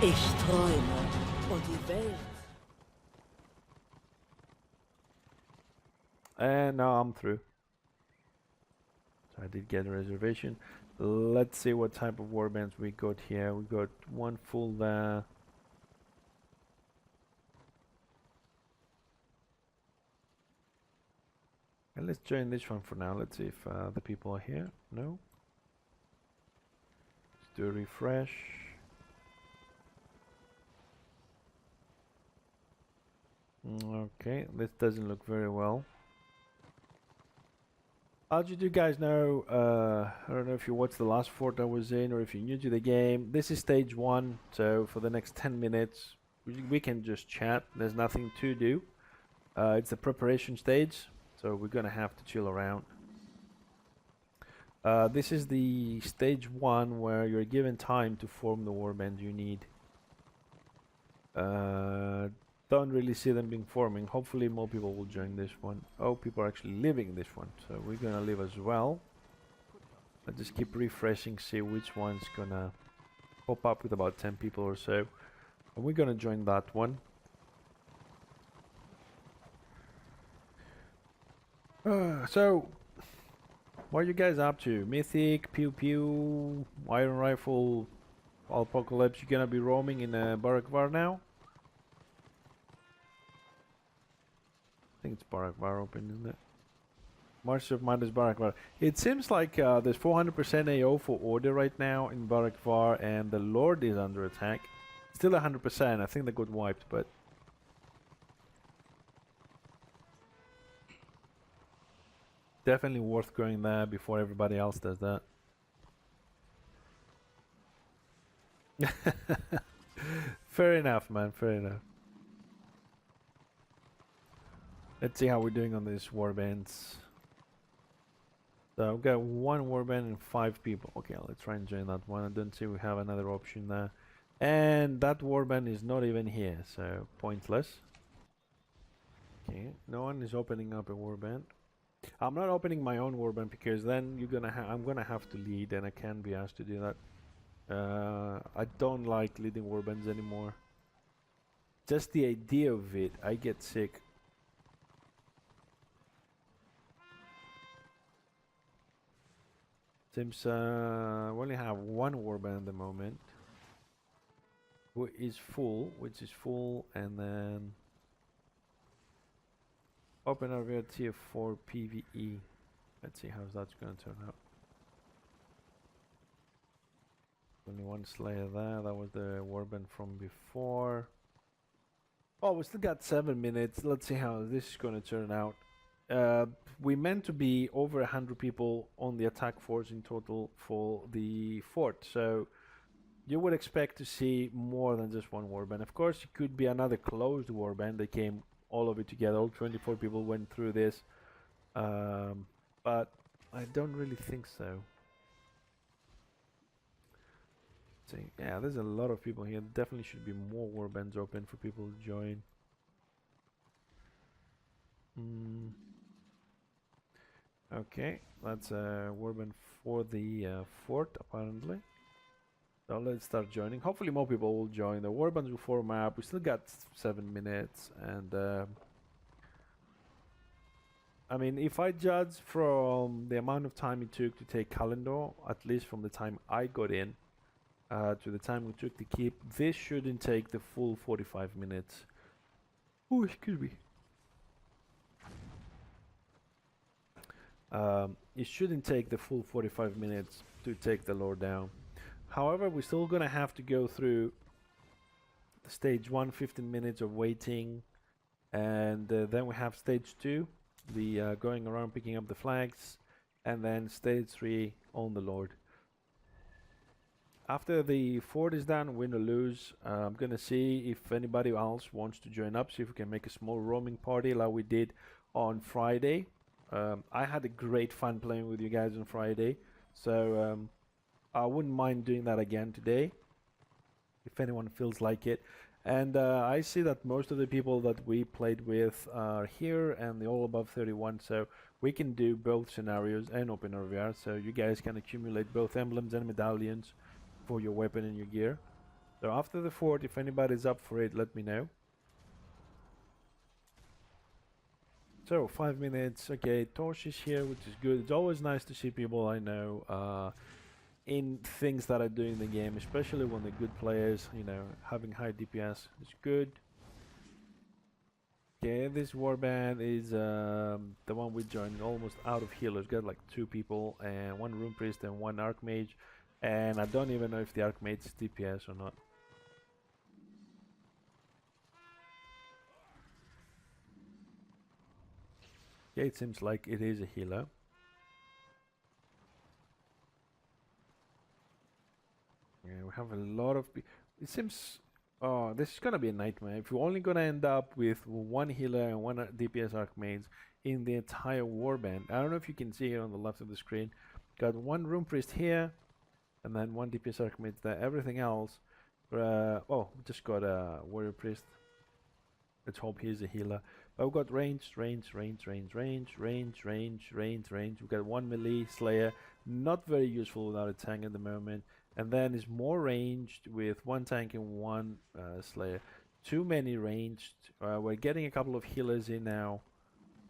Ich träume und die Welt. And now I'm through. So I did get a reservation. Let's see what type of warbands we got here. We got one full there. And let's join this one for now. Let's see if the people are here. No. Let's do a refresh. Okay, this doesn't look very well. I'll just you guys know, I don't know if you watched the last fort I was in or if you're new to the game. This is stage 1, so for the next 10 minutes we can just chat. There's nothing to do. It's the preparation stage, so we're gonna have to chill around. This is the stage 1 where you're given time to form the warband you need. Don't really see them being forming. Hopefully more people will join this one. Oh, people are actually leaving this one, so we're gonna leave as well. Let's just keep refreshing, see which one's gonna pop up with about 10 people or so. And we're gonna join that one. So, what are you guys up to? Mythic, Pew Pew, Iron Rifle, Apocalypse. You gonna be roaming in Barakvar now? I think it's Barakvar open, isn't it? March of Madness Barakvar. It seems like there's 400% AO for Order right now in Barakvar, and the Lord is under attack. Still 100%. I think they got wiped, but definitely worth going there before everybody else does that. Fair enough, man. Fair enough. Let's see how we're doing on these warbands. So I've got one warband and 5 people. Okay, let's try and join that one. I don't see we have another option there. And that warband is not even here, so pointless. Okay, no one is opening up a warband. I'm not opening my own warband because then I'm gonna have to lead, and I can't be asked to do that. I don't like leading warbands anymore. Just the idea of it, I get sick. Seems we only have one warband at the moment, which is full, and then open our tier 4 PvE. Let's see how that's going to turn out. Only one Slayer there. That was the warband from before. Oh, we still got 7 minutes. Let's see how this is going to turn out. We meant to be over 100 people on the attack force in total for the fort, so you would expect to see more than just one warband. Of course, it could be another closed warband. They came all of it together. All 24 people went through this, but I don't really think so. See, yeah, there's a lot of people here. Definitely should be more warbands open for people to join. Okay, that's a warband for the fort, apparently. So let's start joining. Hopefully more people will join. The warbands will form up. We still got 7 minutes, and I mean, if I judge from the amount of time it took to take Kalendor, at least from the time I got in to the time we took to keep, this shouldn't take the full 45 minutes. Oh, excuse me. It shouldn't take the full 45 minutes to take the lore down. However, we're still gonna have to go through the stage 1, 15 minutes of waiting, and then we have stage 2, the going around picking up the flags, and then stage 3 on the Lord. After the fort is done, win or lose, I'm gonna see if anybody else wants to join up, see if we can make a small roaming party like we did on Friday. I had a great fun playing with you guys on Friday, so I wouldn't mind doing that again today, if anyone feels like it. And I see that most of the people that we played with are here, and they're all above 31, so we can do both scenarios and open RVR, so you guys can accumulate both emblems and medallions for your weapon and your gear. So after the fort, if anybody's up for it, let me know. So 5 minutes. Okay, Torch is here, which is good. It's always nice to see people I know in things that I do in the game, especially when they're good players. You know, having high DPS is good. Okay, this warband is the one we joined, almost out of healers. Got like 2 people and 1 rune priest and 1 archmage, and I don't even know if the archmage is DPS or not. Yeah, it seems like it is a healer. Yeah, we have a lot of. It seems. Oh, this is gonna be a nightmare. If you're only gonna end up with 1 healer and 1 DPS archmage in the entire warband. I don't know if you can see it on the left of the screen. Got 1 rune priest here, and then 1 DPS archmage there. Everything else. Oh, we just got a warrior priest. Let's hope he's a healer. But we've got range. We've got 1 melee slayer. Not very useful without a tank at the moment. And then is more ranged with 1 tank and 1 slayer. Too many ranged. We're getting a couple of healers in now.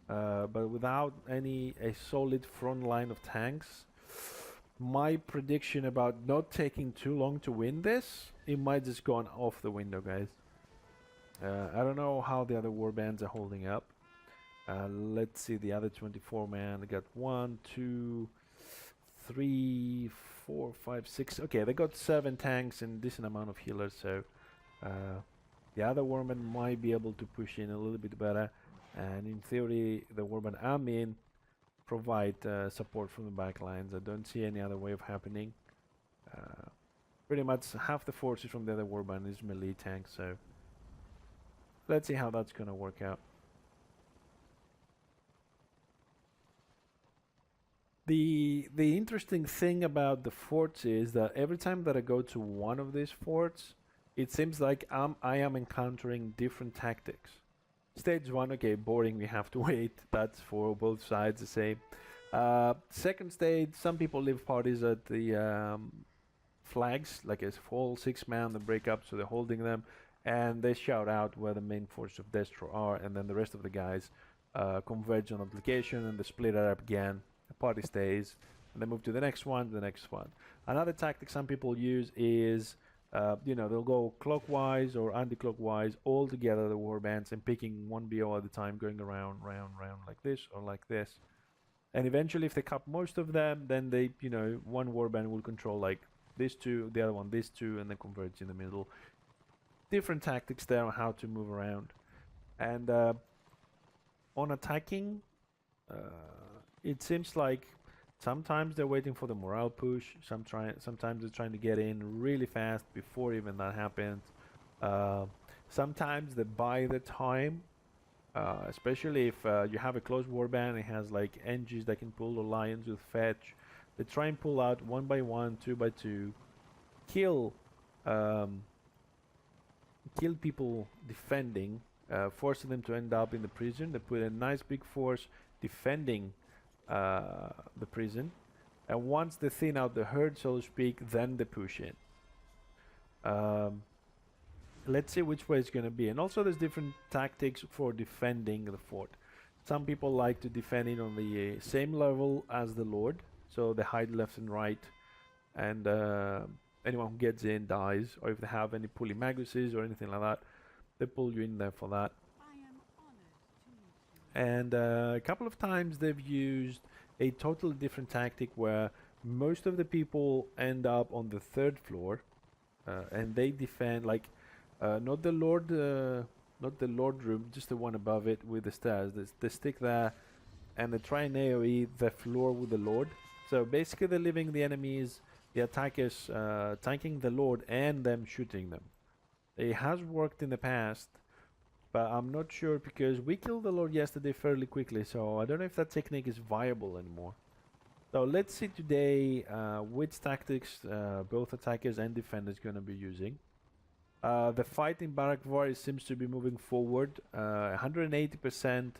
But without a solid front line of tanks. My prediction about not taking too long to win this, it might just go off the window, guys. I don't know how the other warbands are holding up. Let's see the other 24 man. They got 1, 2, 3, 4, 5, 6. Okay, they got 7 tanks and decent amount of healers. So the other warband might be able to push in a little bit better. And in theory, the warband I'm in provide support from the back lines. I don't see any other way of happening. Pretty much half the forces from the other warband is melee tanks. So let's see how that's gonna work out. The interesting thing about the forts is that every time that I go to one of these forts, it seems like I am encountering different tactics. Stage 1, okay, boring, we have to wait. That's for both sides the same. Second stage, some people leave parties at the flags, like a full 6 man, they break up, so they're holding them. And they shout out where the main forces of Destro are, and then the rest of the guys converge on application and they split it up again. The party stays, and they move to the next one, Another tactic some people use is, they'll go clockwise or anti-clockwise all together, the warbands, and picking 1 BO at a time, going around, round, like this or like this. And eventually, if they cap most of them, then they, 1 warband will control like this 2, the other one this 2, and then converge in the middle. Different tactics there on how to move around. And on attacking, it seems like sometimes they're waiting for the morale push. Sometimes they're trying to get in really fast before even that happens. Sometimes they buy the time, especially if you have a close warband. It has like NGs that can pull, or lions with fetch. They try and pull out 1 by 1, 2 by 2, kill people defending, forcing them to end up in the prison. They put a nice big force defending the prison, and once they thin out the herd, so to speak, then they push in. Let's see which way it's going to be. And also there's different tactics for defending the fort. Some people like to defend it on the same level as the Lord, so they hide left and right, and anyone who gets in dies, or if they have any pulley maguses or anything like that, they pull you in there for that. And a couple of times they've used a totally different tactic where most of the people end up on the 3rd floor, and they defend like not the Lord room, just the one above it with the stairs. They stick there and they try and AoE the floor with the Lord. So basically they're leaving the enemies, the attackers, tanking the Lord and them shooting them. It has worked in the past, but I'm not sure because we killed the Lord yesterday fairly quickly, so I don't know if that technique is viable anymore. So let's see today which tactics both attackers and defenders going to be using. The fight in Barak Var seems to be moving forward. 180%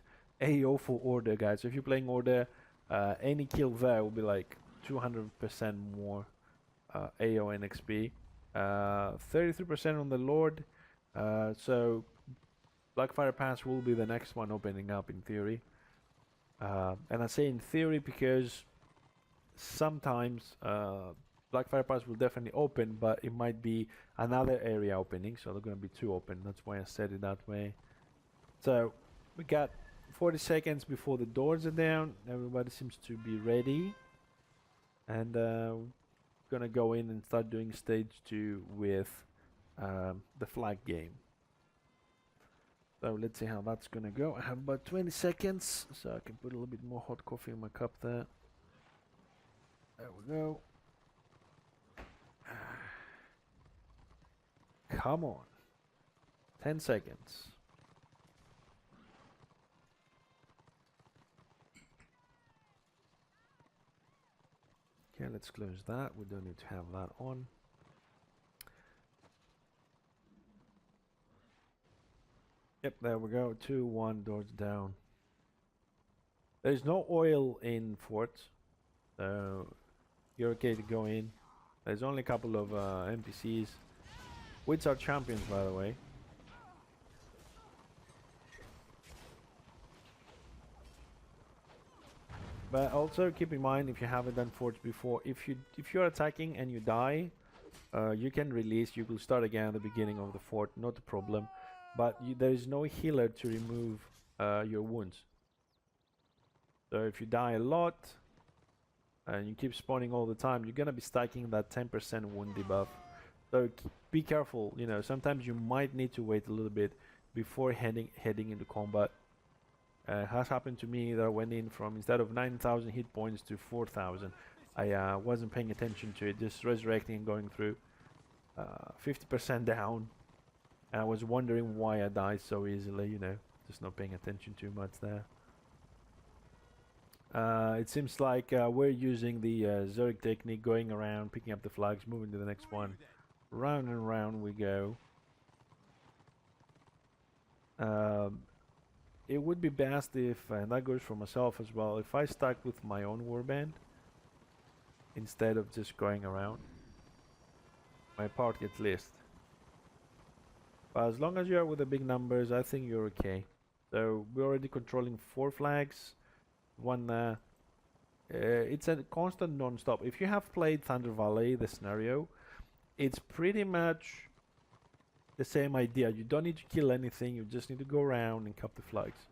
AO for Order, guys. So if you're playing Order, any kill there will be like 200% more AO and XP. 33% on the Lord. So Blackfire Pass will be the next one opening up in theory. And I say in theory because sometimes Blackfire Pass will definitely open, but it might be another area opening, so they're going to be two open. That's why I said it that way. So we got 40 seconds before the doors are down. Everybody seems to be ready. And we're going to go in and start doing stage 2 with the flag game. So let's see how that's going to go. I have about 20 seconds, so I can put a little bit more hot coffee in my cup there. There we go. Come on. 10 seconds. Okay, let's close that. We don't need to have that on. Yep, there we go. 2, 1, doors down. There's no oil in forts, so you're okay to go in. There's only a couple of NPCs, which are champions, by the way. But also keep in mind, if you haven't done forts before, if you're attacking and you die, you can release. You will start again at the beginning of the fort, not a problem. But there is no healer to remove your wounds. So if you die a lot and you keep spawning all the time, you're gonna be stacking that 10% wound debuff. So be careful. You know, sometimes you might need to wait a little bit before heading into combat. Has happened to me that I went in from, instead of 9,000 hit points to 4,000. I wasn't paying attention to it, just resurrecting and going through. 50% down. And I was wondering why I died so easily, you know, just not paying attention too much there. It seems like we're using the Zurich technique, going around, picking up the flags, moving to the next one. Round and round we go. It would be best if, and that goes for myself as well, if I stuck with my own warband instead of just going around. My part gets list. But as long as you're with the big numbers, I think you're okay. So we're already controlling 4 flags. One there. It's a constant non-stop. If you have played Thunder Valley, the scenario, it's pretty much the same idea. You don't need to kill anything, you just need to go around and cap the flags.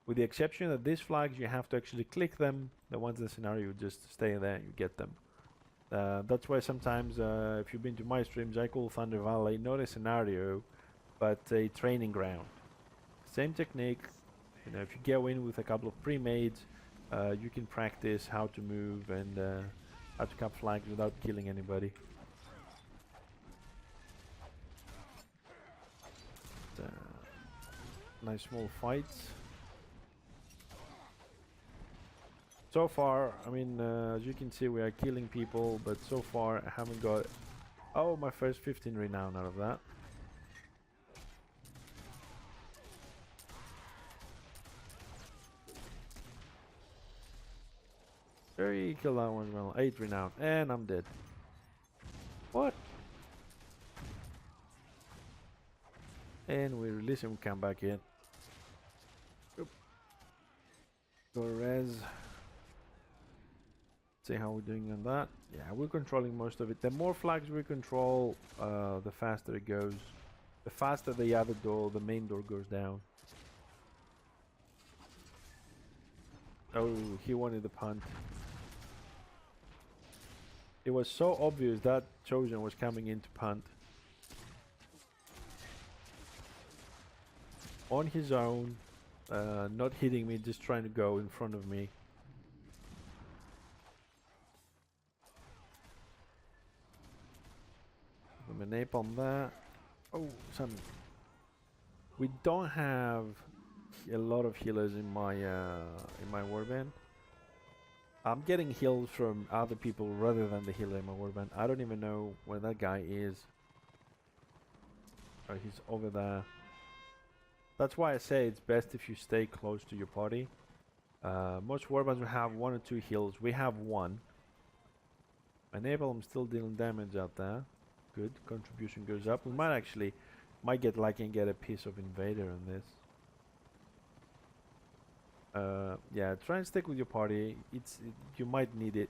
With the exception that these flags, you have to actually click them. The ones in the scenario, you just stay there and you get them. That's why sometimes, if you've been to my streams, I call Thunder Valley not a scenario, but a training ground. Same technique. You know, if you go in with a couple of pre-mades, you can practice how to move and how to cap flags without killing anybody. Nice small fights. So far, I mean, as you can see, we are killing people, but so far I haven't got... Oh, my first 15 renown out of that. Very kill that one well. 8 renown, and I'm dead. What? And we release him, come back in. Oop. Go res. See how we're doing on that. Yeah, we're controlling most of it. The more flags we control, the faster it goes. The faster the other door, the main door, goes down. Oh, he wanted the punt. It was so obvious that Chosen was coming in to punt. On his own, not hitting me, just trying to go in front of me. I'm a napalm there. Oh, son. We don't have a lot of healers in my warband. I'm getting heals from other people rather than the healer in my warband. I don't even know where that guy is. Oh, he's over there. That's why I say it's best if you stay close to your party. Most warbands will have 1 or 2 heals. We have 1. My napalm still dealing damage out there. Good. Contribution goes up. We might get lucky and get a piece of invader on this. Yeah, try and stick with your party. You might need it.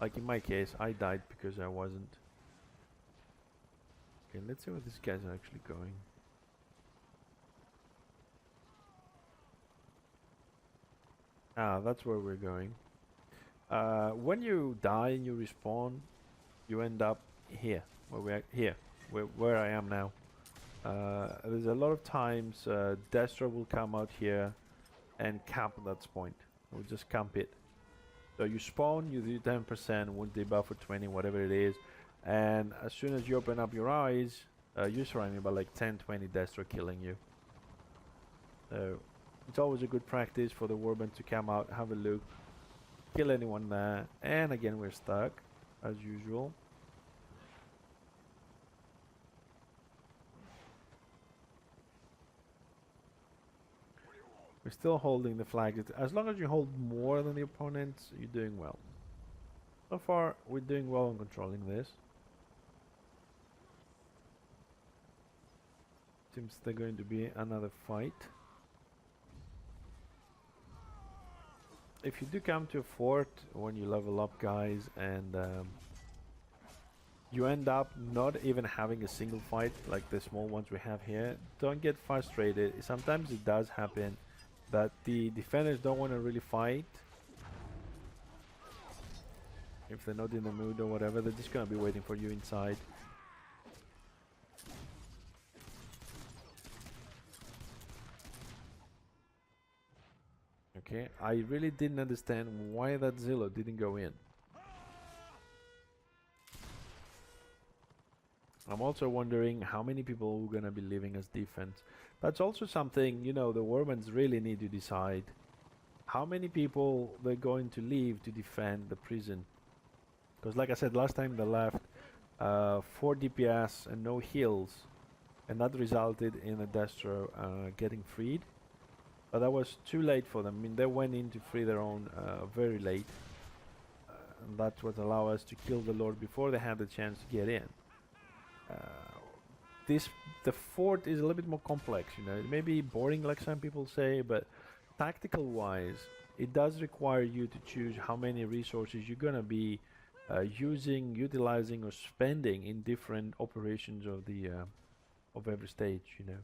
Like in my case, I died because I wasn't. Okay, let's see where these guys are actually going. Ah, that's where we're going. When you die and you respawn, you end up here, where I am now. There's a lot of times Destro will come out here and camp at that point. We'll just camp it. So you spawn, you do 10%, wound debuff for 20, whatever it is, and as soon as you open up your eyes, you're surrounded by like 10, 20 Destro killing you. So it's always a good practice for the warband to come out, have a look, kill anyone there, and again we're stuck, as usual. We're still holding the flag. As long as you hold more than the opponents, you're doing well. So far, we're doing well on controlling this. Seems there's going to be another fight. If you do come to a fort when you level up, guys, and you end up not even having a single fight like the small ones we have here, don't get frustrated. Sometimes it does happen that the defenders don't want to really fight. If they're not in the mood or whatever, they're just going to be waiting for you inside. Okay, I really didn't understand why that Zillow didn't go in. I'm also wondering how many people are going to be leaving as defense. That's also something, you know, the warbands really need to decide. How many people they're going to leave to defend the prison. Because like I said, last time they left 4 DPS and no heals. And that resulted in a Destro getting freed. But that was too late for them. I mean, they went in to free their own very late. And that's what allowed us to kill the Lord before they had the chance to get in. The fort is a little bit more complex, you know. It may be boring like some people say, but tactical wise, it does require you to choose how many resources you're gonna be using, utilizing, or spending in different operations of the of every stage, you know.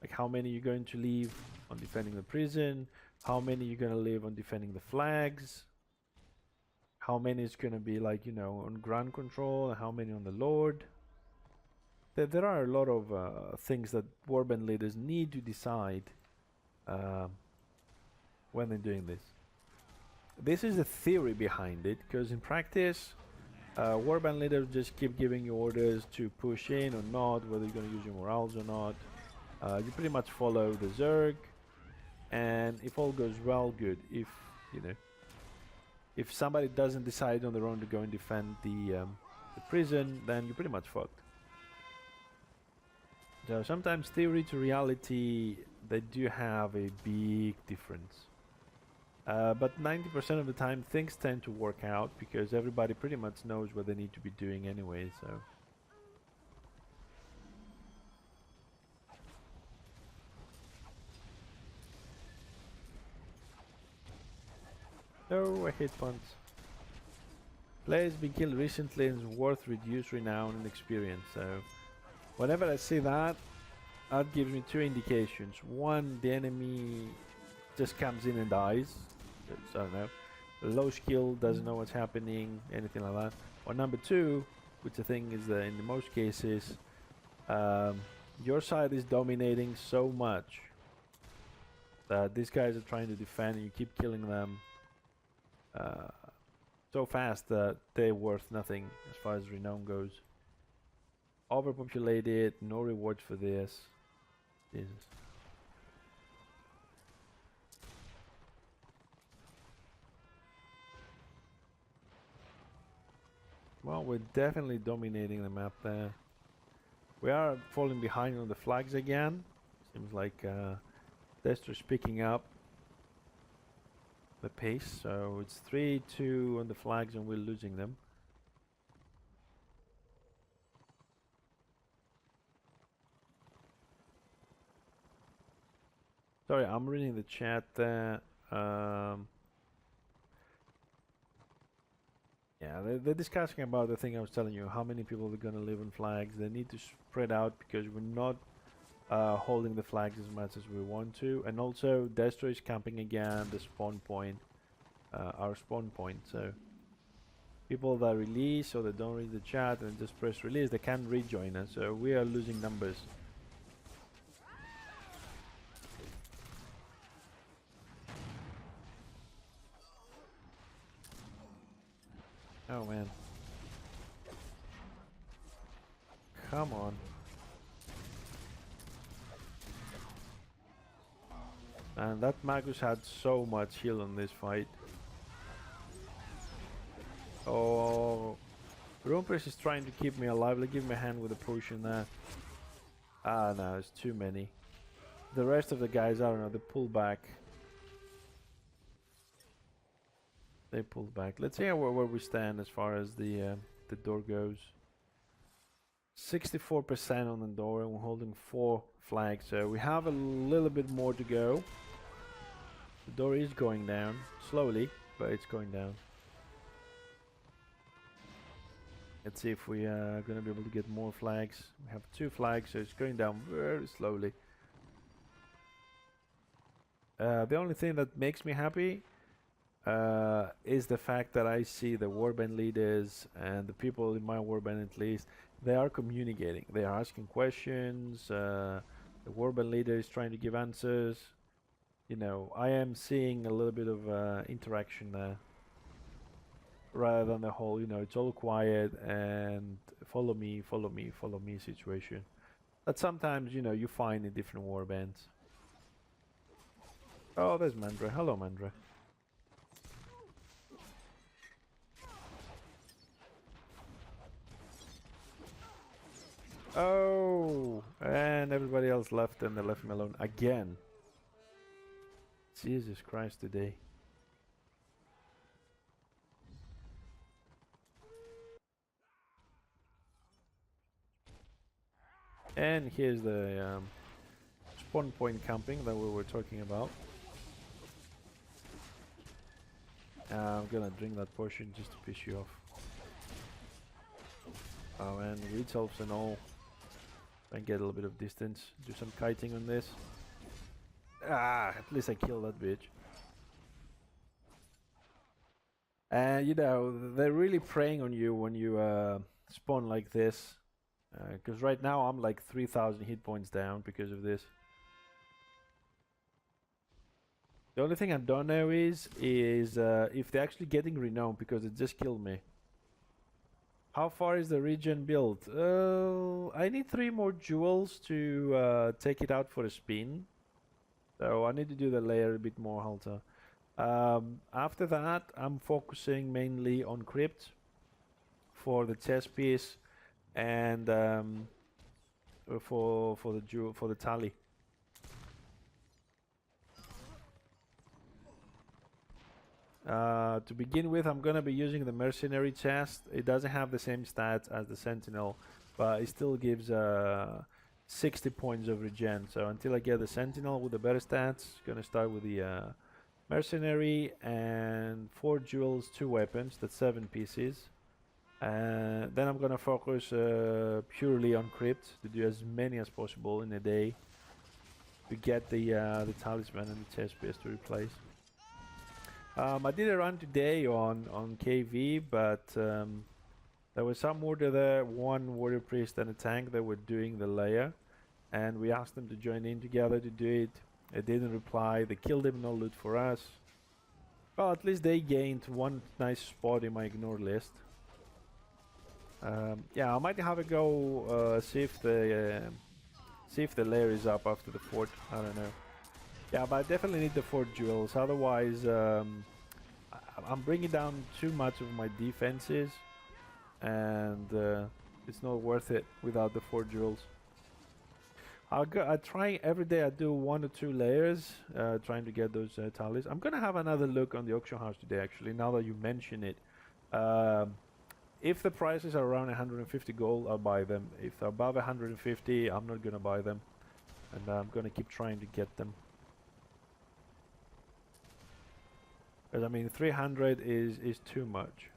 Like how many you're going to leave on defending the prison, how many you're gonna leave on defending the flags, how many is gonna be like, you know, on ground control, and how many on the Lord. There are a lot of things that warband leaders need to decide when they're doing this. This is the theory behind it, because in practice, warband leaders just keep giving you orders to push in or not, whether you're going to use your morals or not. You pretty much follow the Zerg, and if all goes well, good. If you know, if somebody doesn't decide on their own to go and defend the prison, then you're pretty much fucked. So sometimes theory to reality, they do have a big difference. But 90% of the time things tend to work out because everybody pretty much knows what they need to be doing anyway, so. No, I hate puns. Player's been killed recently and is worth reduced renown and experience, so. Whenever I see that, that gives me 2 indications. One, the enemy just comes in and dies. I don't know. Low skill, doesn't know what's happening, anything like that. Or number 2, which I think is in most cases, your side is dominating so much that these guys are trying to defend and you keep killing them so fast that they're worth nothing as far as renown goes. Overpopulated, no rewards for this. Jesus. Well, we're definitely dominating the map there. We are falling behind on the flags again. Seems like Destro's picking up the pace, so it's 3-2 on the flags and we're losing them. Sorry, I'm reading the chat there. Yeah, they're discussing about the thing I was telling you, how many people are going to live on flags. They need to spread out because we're not holding the flags as much as we want to. And also, Destro is camping again, the spawn point, our spawn point. So, people that release or they don't read the chat and just press release, they can't rejoin us. So, we are losing numbers. Oh man. Come on. And that Magus had so much heal on this fight. Oh, Rumpus is trying to keep me alive. Like, give me a hand with a potion there. Ah, no, it's too many. The rest of the guys, I don't know, they pull back. They pulled back. Let's see where we stand as far as the door goes. 64% on the door, and we're holding 4 flags, so we have a little bit more to go. The door is going down slowly, but it's going down. Let's see if we are gonna be able to get more flags. We have 2 flags, so it's going down very slowly. The only thing that makes me happy is the fact that I see the warband leaders and the people in my warband, at least, they are communicating. They are asking questions. The warband leader is trying to give answers. You know, I am seeing a little bit of interaction there, rather than the whole, you know, it's all quiet and follow me, follow me, follow me situation that sometimes, you know, you find in different warbands. Oh, there's Mandra. Hello, Mandra. Oh, and everybody else left, and they left me alone again. Jesus Christ today. And here's the spawn point camping that we were talking about. I'm gonna drink that potion just to piss you off. Oh, and reach elves and all. And get a little bit of distance. Do some kiting on this. Ah, at least I killed that bitch. And you know, they're really preying on you when you spawn like this. Because right now I'm like 3,000 hit points down because of this. The only thing I don't know is if they're actually getting renowned, because it just killed me. How far is the region built? I need 3 more jewels to take it out for a spin. So I need to do the layer a bit more, Halter. After that, I'm focusing mainly on crypt for the chess piece and for the tally. To begin with, I'm gonna be using the mercenary chest. It doesn't have the same stats as the sentinel, but it still gives 60 points of regen. So until I get the sentinel with the better stats, gonna start with the mercenary and 4 jewels, 2 weapons. That's 7 pieces. Then I'm gonna focus purely on crypt to do as many as possible in a day to get the talisman and the chest piece to replace. I did a run today on KV, but there was some order there, 1 warrior priest and a tank that were doing the layer, and we asked them to join in together to do it. They didn't reply. They killed him, no loot for us. Well, at least they gained 1 nice spot in my ignore list. Yeah, I might have a go see if the layer is up after the fort. I don't know. Yeah, but I definitely need the 4 jewels, otherwise I'm bringing down too much of my defenses, and it's not worth it without the 4 jewels. I try every day, I do 1 or 2 layers, trying to get those tallies. I'm gonna have another look on the auction house today, actually, now that you mention it. If the prices are around 150 gold, I'll buy them. If they're above 150, I'm not gonna buy them, and I'm gonna keep trying to get them. Because I mean 300 is too much.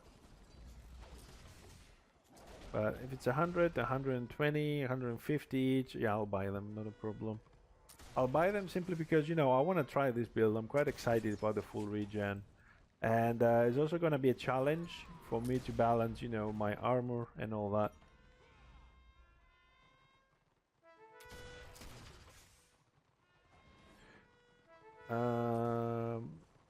But if it's 100, 120, 150 each, yeah, I'll buy them, not a problem. I'll buy them simply because, you know, I want to try this build. I'm quite excited about the full regen. And it's also going to be a challenge for me to balance, you know, my armor and all that.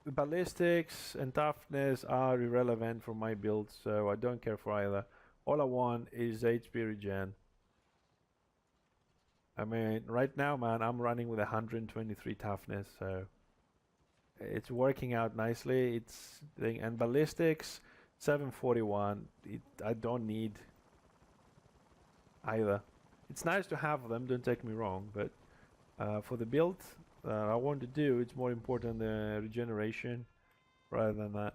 The ballistics and toughness are irrelevant for my build, so I don't care for either. All I want is HP regen. I mean, right now, man, I'm running with 123 toughness, so it's working out nicely. It's and ballistics 741. I don't need either. It's nice to have them, don't take me wrong, but for the build I want to do, it's more important the regeneration rather than that.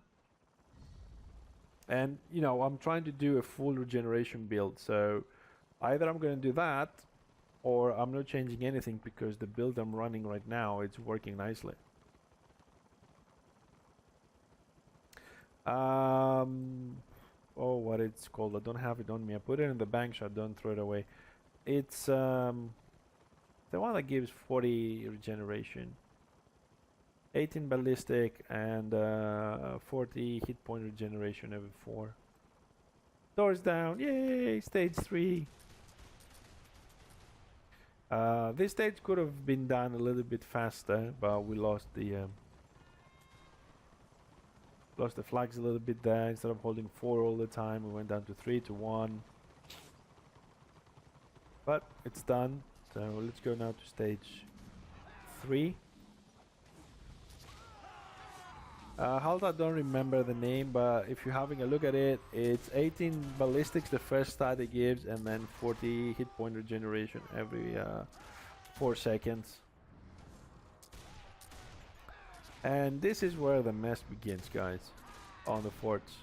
And you know, I'm trying to do a full regeneration build, so either I'm going to do that or I'm not changing anything because the build I'm running right now, it's working nicely. Oh, what it's called, I don't have it on me. I put it in the bank so I don't throw it away. It's the one that gives 40 regeneration, 18 ballistic, and 40 hit point regeneration every 4. Doors down, yay, stage 3. This stage could have been done a little bit faster, but we lost the flags a little bit there. Instead of holding 4 all the time, we went down to 3 to 1. But it's done, so let's go now to stage 3. Halda, I don't remember the name, but if you're having a look at it, it's 18 ballistics the first stat it gives, and then 40 hit point regeneration every 4 seconds. And this is where the mess begins, guys, on the forts.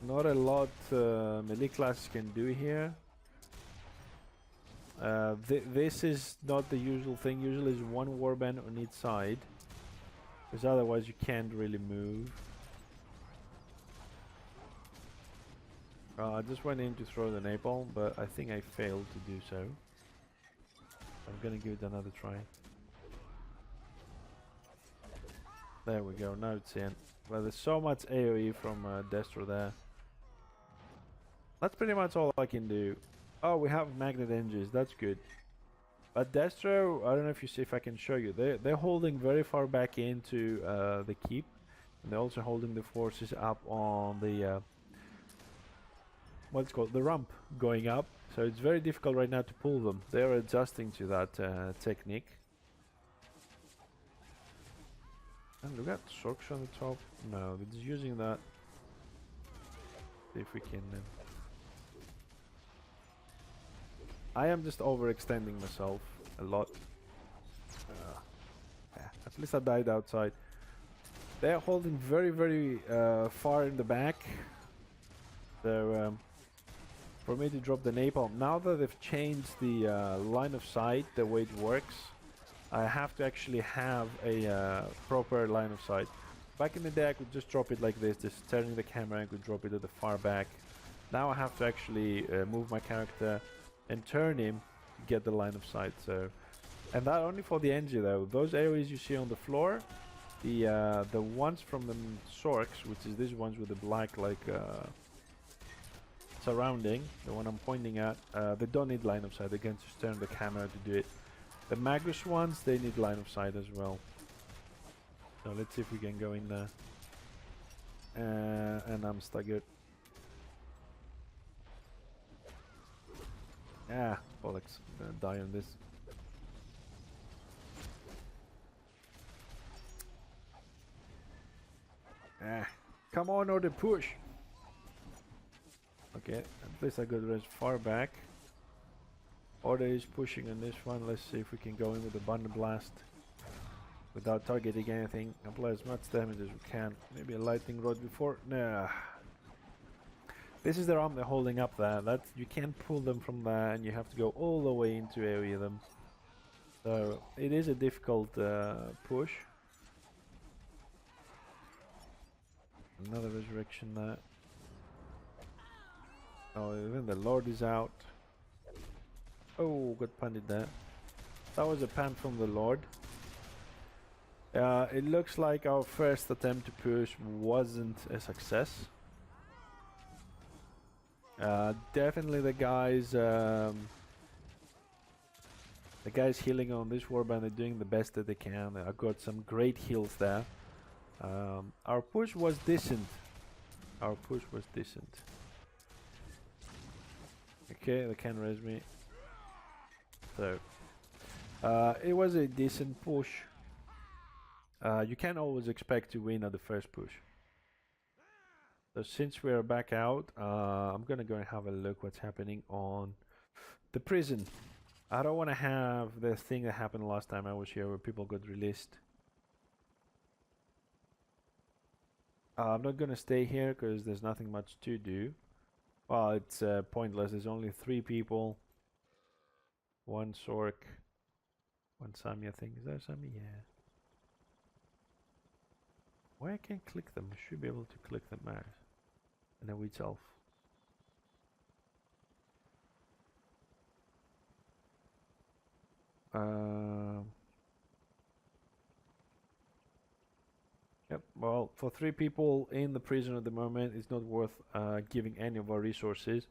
Not a lot melee classes can do here. This is not the usual thing. Usually is one warband on each side, because otherwise you can't really move. I just went in to throw the napalm, but I think I failed to do so. I'm gonna give it another try. There we go, now it's in. Well, there's so much AoE from Destro there. That's pretty much all I can do. Oh, we have magnet engines, that's good. But Destro, I don't know if you see, if I can show you, they're holding very far back into the keep. And they're also holding the forces up on the, what's called, the ramp going up. So it's very difficult right now to pull them. They're adjusting to that technique. And look at Sorks on the top. No, they're just using that. See if we can... I am just overextending myself a lot. Yeah, at least I died outside. They're holding very, very far in the back. So for me to drop the napalm, now that they've changed the line of sight, the way it works, I have to actually have a proper line of sight. Back in the day I could just drop it like this, just turning the camera and could drop it at the far back. Now I have to actually move my character and turn him to get the line of sight. So, and that only for the NG though. Those AoEs you see on the floor, the ones from the Sorks, which is these ones with the black like surrounding, the one I'm pointing at, they don't need line of sight. They can just turn the camera to do it. The Magus ones, they need line of sight as well. So let's see if we can go in there. And I'm staggered. Ah, bollocks. I'm gonna die on this. Ah, come on, or the push. Okay, at least I got as far back. Order is pushing on this one. Let's see if we can go in with the Thunder Blast without targeting anything. Apply as much damage as we can. Maybe a lightning rod before. Nah. This is the arm they're holding up there. That's, you can't pull them from there, and you have to go all the way into AoE them. So it is a difficult push. Another resurrection there. Oh, even the Lord is out. Oh, got punted there. That was a pan from the Lord. It looks like our first attempt to push wasn't a success. Definitely the guys healing on this warband are doing the best that they can. I got some great heals there. Our push was decent. Okay, they can res me. So it was a decent push. You can't always expect to win at the first push. So since we are back out, I'm gonna go and have a look what's happening on the prison. I don't want to have the thing that happened last time I was here where people got released. I'm not gonna stay here because there's nothing much to do. Well, it's pointless. There's only 3 people. 1 Sork. 1 Sami, I think. Is there Sami? Yeah. Why I can't click them? I should be able to click them out. And then wheat elf. Yep, well, for 3 people in the prison at the moment, it's not worth giving any of our resources.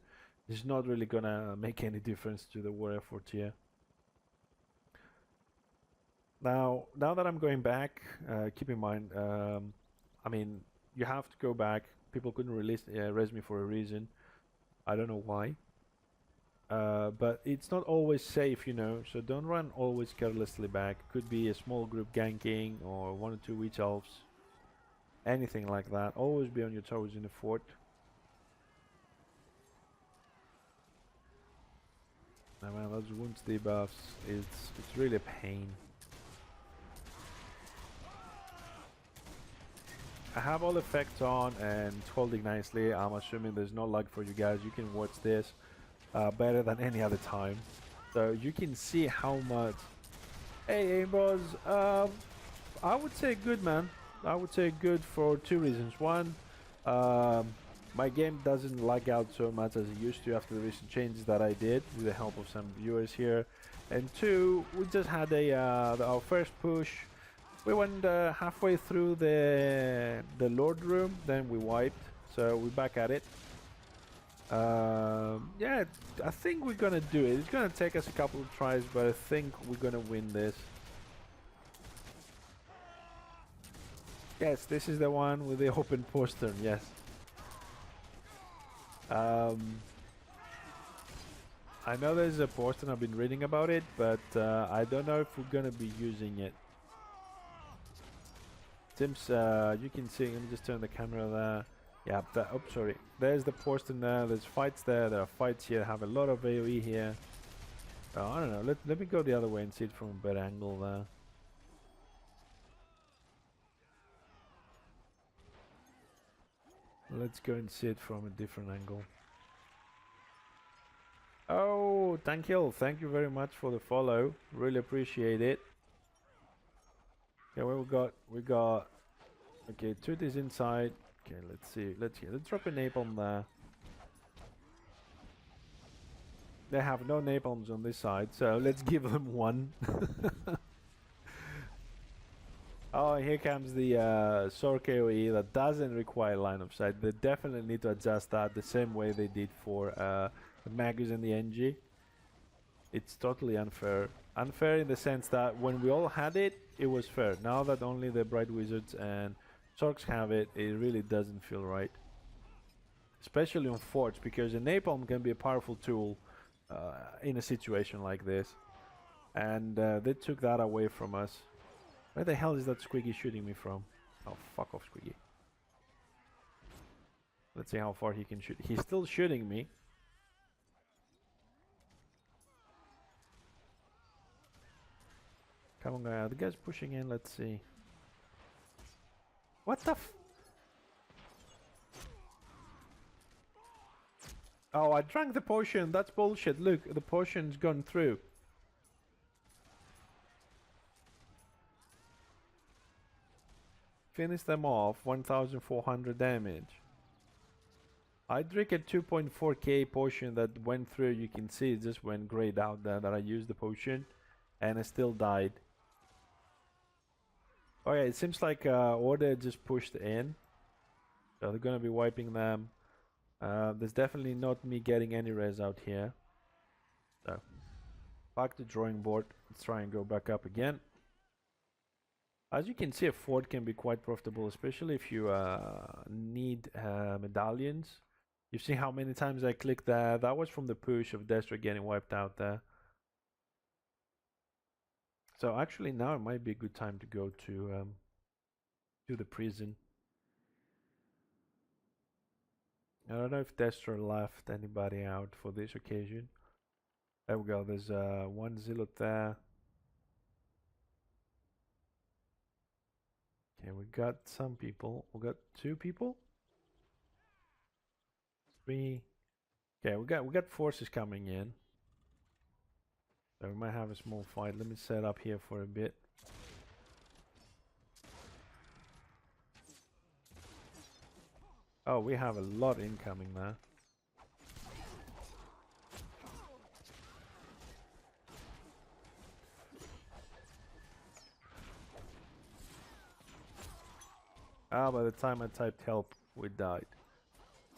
It's not really gonna make any difference to the war effort here. Now that I'm going back, keep in mind, I mean, you have to go back. People couldn't res me for a reason. I don't know why. But it's not always safe, you know, so don't run always carelessly back. Could be a small group ganking or 1 or 2 witch elves. Anything like that. Always be on your toes in the fort. Now man, those wounds debuffs, it's really a pain. I have all effects on and it's holding nicely. I'm assuming there's no lag for you guys. You can watch this better than any other time. So you can see how much... Hey, Aimbos, I would say good, man. I would say good for 2 reasons. One, my game doesn't lag out so much as it used to after the recent changes that I did with the help of some viewers here. And 2, we just had our first push. We went halfway through the Lord room, then we wiped. So we're back at it. Yeah, I think we're gonna do it. It's gonna take us a couple of tries, but I think we're gonna win this. Yes, this is the one with the open postern, yes. I know there's a postern, I've been reading about it, but I don't know if we're gonna be using it. Seems, you can see, let me just turn the camera there. Yeah, oh, sorry. There's the postern there, there's fights there are fights here, have a lot of AoE here. Oh, I don't know, let me go the other way and see it from a better angle there. Let's go and see it from a different angle. Oh, Tankhill, thank you very much for the follow. Really appreciate it. Yeah, well, we got. Okay, Toot is inside. Okay, let's see. Let's drop a napalm there. They have no napalms on this side, so let's give them one. Oh, here comes the Sork AoE that doesn't require line of sight. They definitely need to adjust that the same way they did for the Magus and the NG. It's totally unfair. Unfair in the sense that when we all had it, it was fair. Now that only the Bright Wizards and Sorks have it, it really doesn't feel right. Especially on forts, because a napalm can be a powerful tool in a situation like this. And they took that away from us. Where the hell is that Squiggy shooting me from? Oh, fuck off, Squiggy. Let's see how far he can shoot. He's still shooting me. Come on, guy. The guy's pushing in. Let's see. What the f... Oh, I drank the potion. That's bullshit. Look, the potion's gone through. finish them off. 1400 damage. I drink a 2.4k potion that went through. You can see it just went grayed out there that I used the potion. And I still died. Okay, it seems like Order just pushed in. So they're gonna be wiping them. There's definitely not me getting any res out here. So, back to drawing board. Let's try and go back up again. As you can see, a fort can be quite profitable, especially if you need medallions. You see how many times I clicked there? That was from the push of Destra getting wiped out there. So actually now it might be a good time to go to the prison. I don't know if Destra left anybody out for this occasion. There we go, there's one zealot there. Okay, we got some people. We got 2 people. 3. Okay, we got forces coming in. So we might have a small fight. Let me set up here for a bit. Oh, we have a lot incoming there. Ah, by the time I typed help, we died.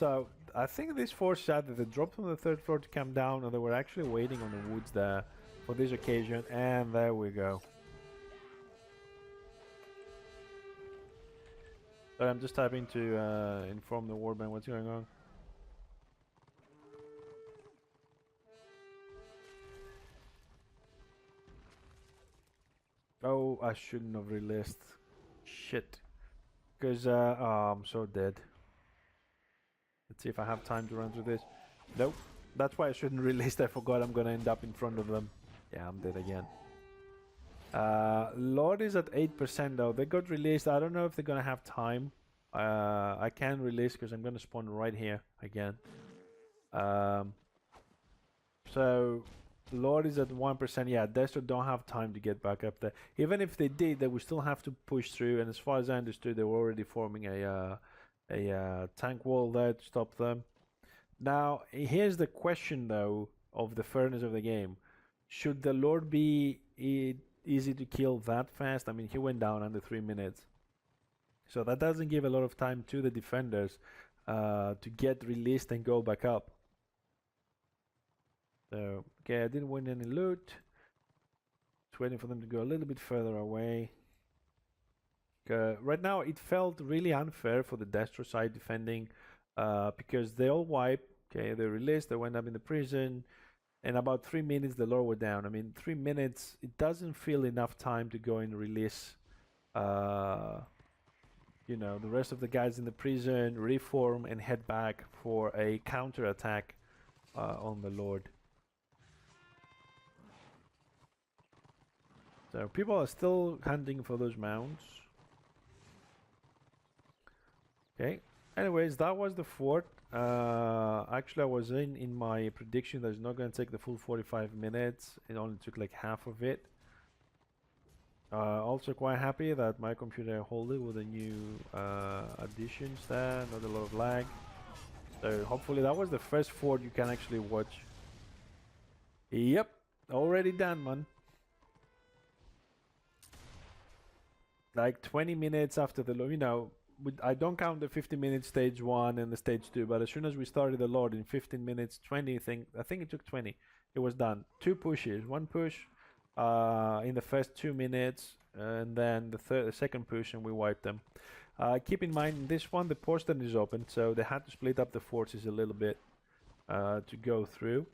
So, I think this force either they dropped from the 3rd floor to come down, or they were actually waiting on the woods there for this occasion, and there we go. But I'm just typing to inform the warband what's going on. Oh, I shouldn't have released. Shit. Because, oh, I'm so dead. Let's see if I have time to run through this. Nope. That's why I shouldn't release. I forgot I'm gonna end up in front of them. Yeah, I'm dead again. Lord is at 8% though. They got released. I don't know if they're gonna have time. I can release because I'm gonna spawn right here again. So Lord is at 1%. Yeah, Destra don't have time to get back up there. Even if they did, they would still have to push through. And as far as I understood, they were already forming a tank wall there to stop them. Now, here's the question though of the fairness of the game. Should the Lord be easy to kill that fast? I mean, he went down under 3 minutes. So that doesn't give a lot of time to the defenders to get released and go back up. So, okay, I didn't win any loot. Just waiting for them to go a little bit further away. Right now, it felt really unfair for the Destra side defending because they all wiped. Okay, they released, they went up in the prison. In about 3 minutes, the Lord were down. I mean, 3 minutes, it doesn't feel enough time to go and release, you know, the rest of the guys in the prison, reform, and head back for a counter-attack on the Lord. So people are still hunting for those mounts. Okay. Anyways, that was the fort. Actually, I was in my prediction that it's not going to take the full 45 minutes. It only took like half of it. Also quite happy that my computer hold it with the new additions there. Not a lot of lag. So hopefully that was the first fort you can actually watch. Yep. Already done, man. Like 20 minutes after the, you know, I don't count the 50-minute stage 1 and the stage 2, but as soon as we started the Lord in 15 minutes, 20, I think it took 20. It was done. 2 pushes. 1 push in the first 2 minutes, and then the second push, and we wiped them. Keep in mind, in this one, the postern is open, so they had to split up the forces a little bit to go through.